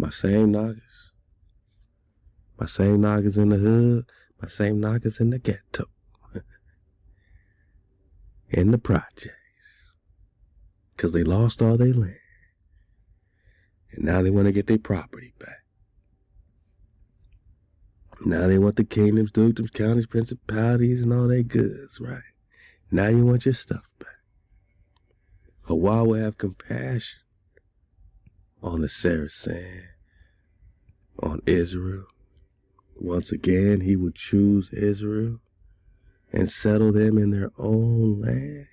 My same niggas. My same niggas in the hood. My same niggas in the ghetto. In the projects. Because they lost all their land. And now they want to get their property back. Now they want the kingdoms, dukedoms, counties, principalities, and all their goods, right? Now you want your stuff back. HaWah will have compassion on the Saracen, on Israel. Once again, he would choose Israel and settle them in their own land.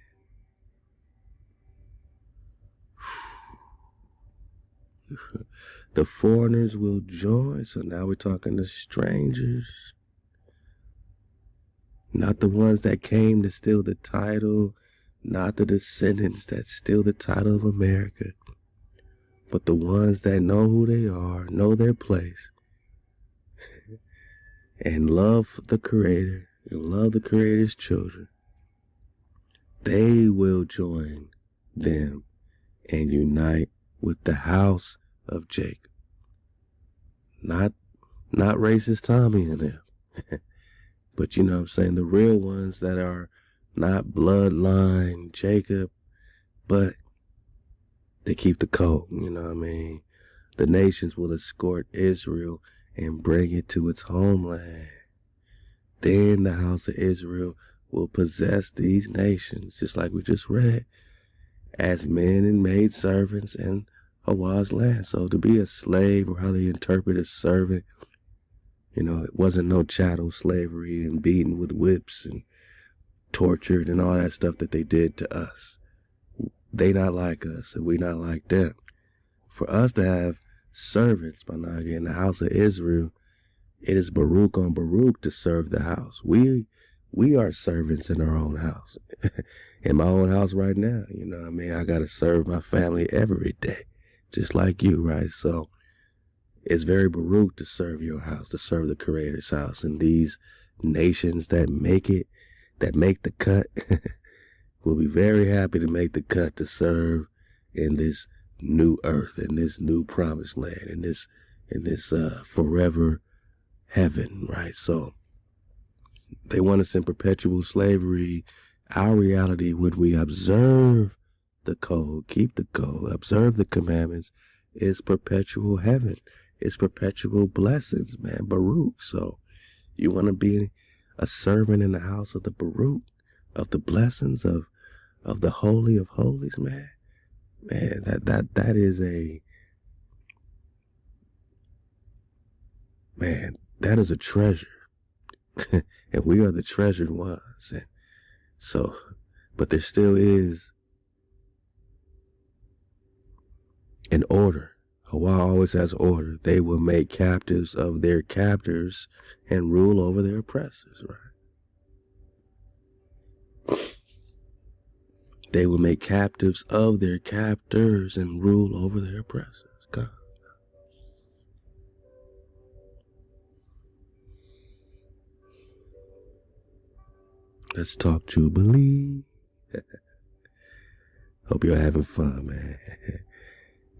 The foreigners will join. So now we're talking to strangers. Not the ones that came to steal the title. Not the descendants that steal the title of America. But the ones that know who they are, know their place, and love the Creator, and love the Creator's children. They will join them and unite with the house of Jacob. Not racist Tommy and them. But you know what I'm saying, the real ones that are not bloodline Jacob, but they keep the code, you know what I mean? The nations will escort Israel and bring it to its homeland. Then the house of Israel will possess these nations, just like we just read, as men and maid servants in HaWah's land. So to be a slave, or how they interpret a servant, you know, it wasn't no chattel slavery and beaten with whips and tortured and all that stuff that they did to us. They not like us and we not like them. For us to have servants, Banagi, in the house of Israel, it is Baruch on Baruch to serve the house. We are servants in our own house. In my own house right now, you know what I mean? I got to serve my family every day, just like you, right? So it's very Baruch to serve your house, to serve the Creator's house. And these nations that make it, that make the cut, will be very happy to make the cut to serve in this new earth, in this new promised land, in this forever heaven, right? So they want us in perpetual slavery. Our reality, when we observe the code, keep the code, observe the commandments, is perpetual heaven. It's perpetual blessings, man, Baruch. So you want to be a servant in the house of the Baruch, of the blessings of the Holy of Holies, man. Man, that is a, man, that is a treasure. And we are the treasured ones. And so, but there still is an order. HaWah always has order. They will make captives of their captors and rule over their oppressors, right? They will make captives of their captors and rule over their oppressors. God. Let's talk Jubilee. Hope you're having fun, man.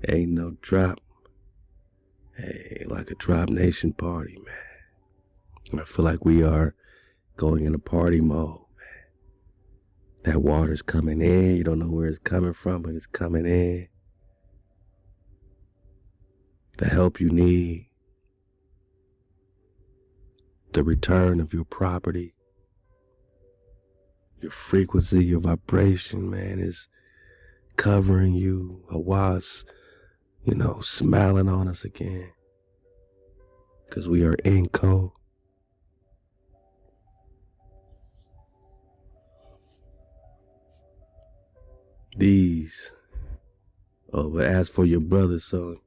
Ain't no drop. Hey, like a Drop Nation party, man. I feel like we are going into party mode, man. That water's coming in. You don't know where it's coming from, but it's coming in. The help you need. The return of your property. Your frequency, your vibration, man, is covering you. HaWah's, you know, smiling on us again. Because we are in code. But as for your brother, so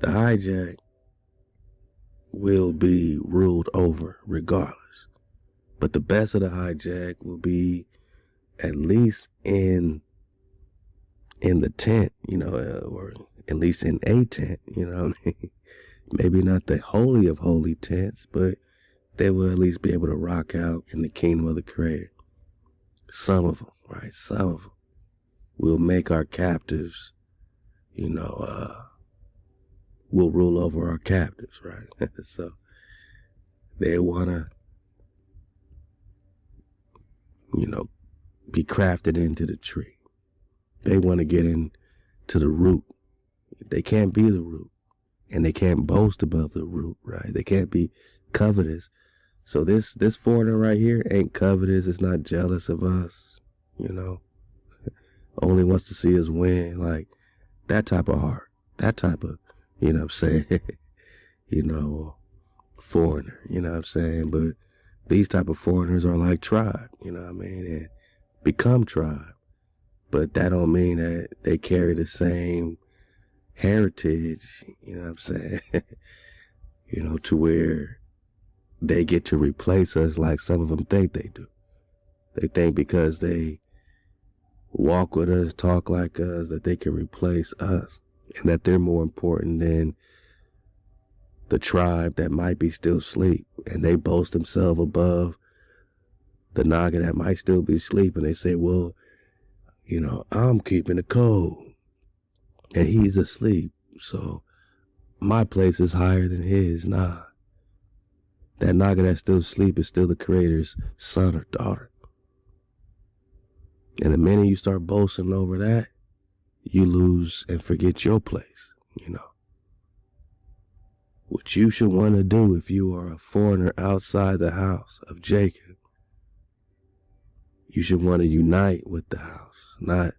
the hijack will be ruled over regardless. But the best of the hijack will be at least in the tent, you know, or at least in a tent, you know what I mean? Maybe not the holy of holy tents, but they will at least be able to rock out in the kingdom of the Creator. Some of them, right? Some of them will make our captives, you know, will rule over our captives, right? So they want to, be crafted into the tree. They want to get into the root. They can't be the root, and they can't boast above the root, right? They can't be covetous. So this foreigner right here ain't covetous. It's not jealous of us, only wants to see us win. Like that type of heart, that type of, what I'm saying, foreigner, what I'm saying? But these type of foreigners are like tribe, what I mean? And become tribe. But that don't mean that they carry the same heritage, what I'm saying? To where they get to replace us like some of them think they do. They think because they walk with us, talk like us, that they can replace us, and that they're more important than the tribe that might be still asleep, and they boast themselves above the Naga that might still be asleep, and they say, well, I'm keeping the code, and he's asleep, so my place is higher than his. Nah. That Naga that's still asleep is still the Creator's son or daughter. And the minute you start boasting over that, you lose and forget your place, What you should want to do if you are a foreigner outside the house of Jacob, you should want to unite with the house, not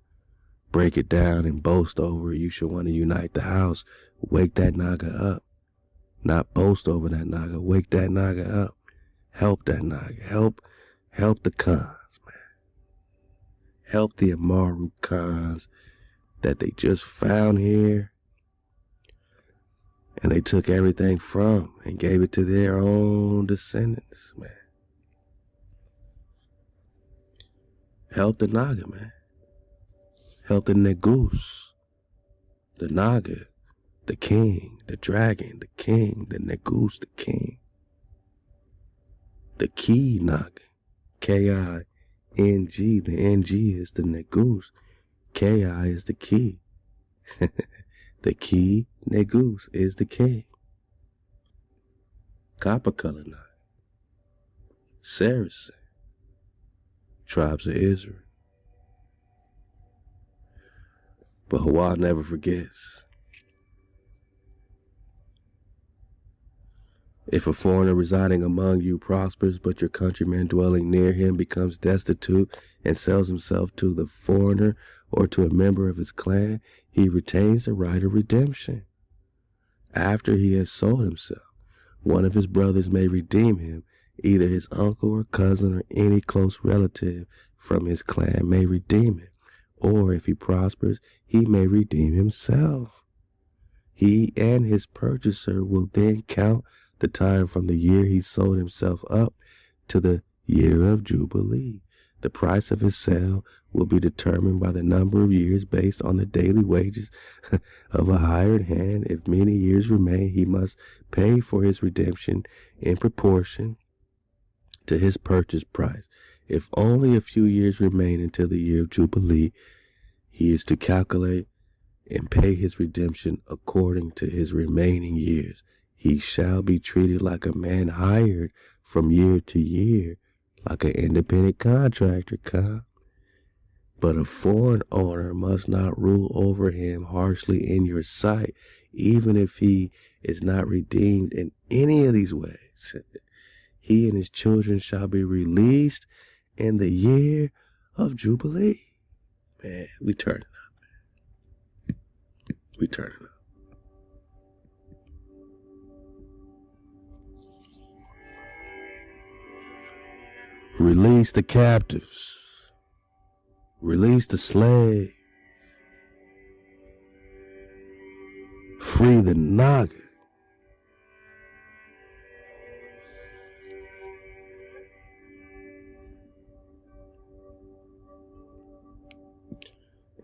break it down and boast over it. You should want to unite the house, wake that Naga up, not boast over that Naga, wake that Naga up, help that Naga, help the Khans, man. Help the Amaru Khans that they just found here, and they took everything from and gave it to their own descendants, man. Help the Naga, man. Help the Negus, the Naga, the king, the dragon, the king, the Negus, the king. The key Naga, K-I-N-G, the N-G is the Negus, K-I is the key. The key Negus is the king. Copper color Naga, Saracen, tribes of Israel. But HaWah never forgets. If a foreigner residing among you prospers, but your countryman dwelling near him becomes destitute and sells himself to the foreigner or to a member of his clan, he retains the right of redemption. After he has sold himself, one of his brothers may redeem him, either his uncle or cousin or any close relative from his clan may redeem him, or if he prospers, he may redeem himself. He and his purchaser will then count the time from the year he sold himself up to the year of Jubilee. The price of his sale will be determined by the number of years based on the daily wages of a hired hand. If many years remain, he must pay for his redemption in proportion to his purchase price. If only a few years remain until the year of Jubilee, he is to calculate and pay his redemption according to his remaining years. He shall be treated like a man hired from year to year, like an independent contractor, But a foreign owner must not rule over him harshly in your sight, even if he is not redeemed in any of these ways. He and his children shall be released in the year of Jubilee. Man, we turning up, man. We turning up. Release the captives. Release the slave. Free the Naga.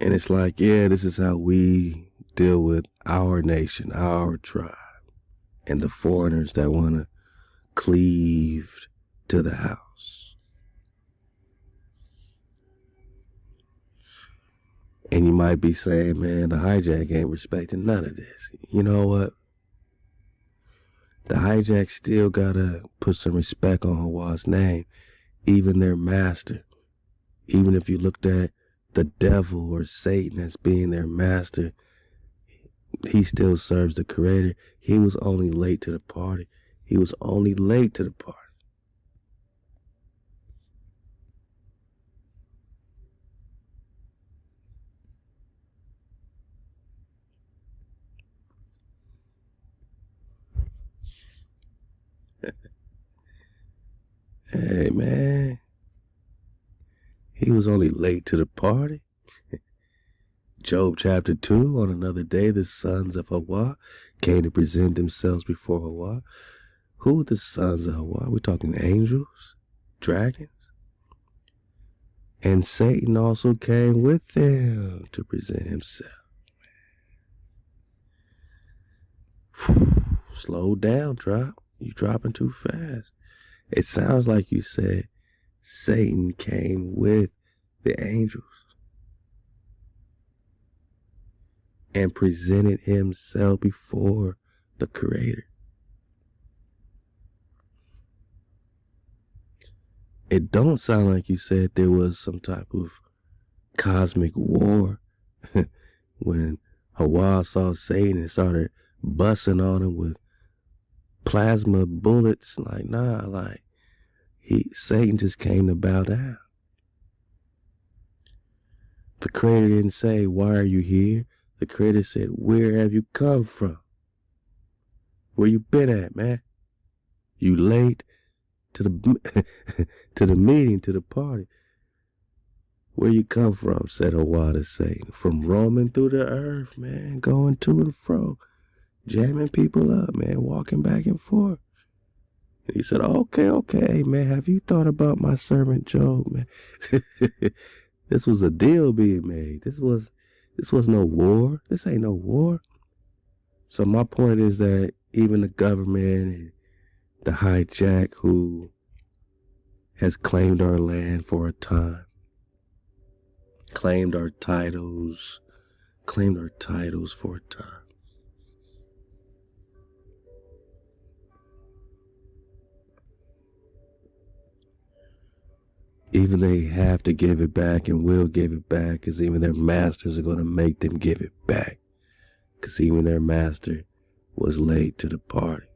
And it's like, yeah, this is how we deal with our nation, our tribe, and the foreigners that want to cleave to the house. And you might be saying, man, the hijack ain't respecting none of this. You know what? The hijacks still gotta put some respect on HaWah's name, even their master. Even if you looked at the devil or Satan as being their master, he still serves the Creator. He was only late to the party. He was only late to the party. Hey, man. He was only late to the party. Job chapter 2, on another day, the sons of HaWah came to present themselves before HaWah. Who are the sons of HaWah? We're talking angels, dragons. And Satan also came with them to present himself. Slow down, drop. You're dropping too fast. It sounds like you said Satan came with the angels and presented himself before the Creator. It don't sound like you said there was some type of cosmic war when HaWah saw Satan and started busting on him with plasma bullets. Like, nah, like Satan just came to bow down. The Creator didn't say, why are you here? The Creator said, where have you come from? Where you been at, man? You late to the to the meeting, to the party. Where you come from, said HaWah to Satan. From roaming through the earth, man, going to and fro, jamming people up, man, walking back and forth. And he said, okay, man, have you thought about my servant Job, man? This was a deal being made. This was no war. This ain't no war. So my point is that even the government and the hijack who has claimed our land for a time, claimed our titles for a time. Even they have to give it back and will give it back, because even their masters are going to make them give it back, because even their master was late to the party.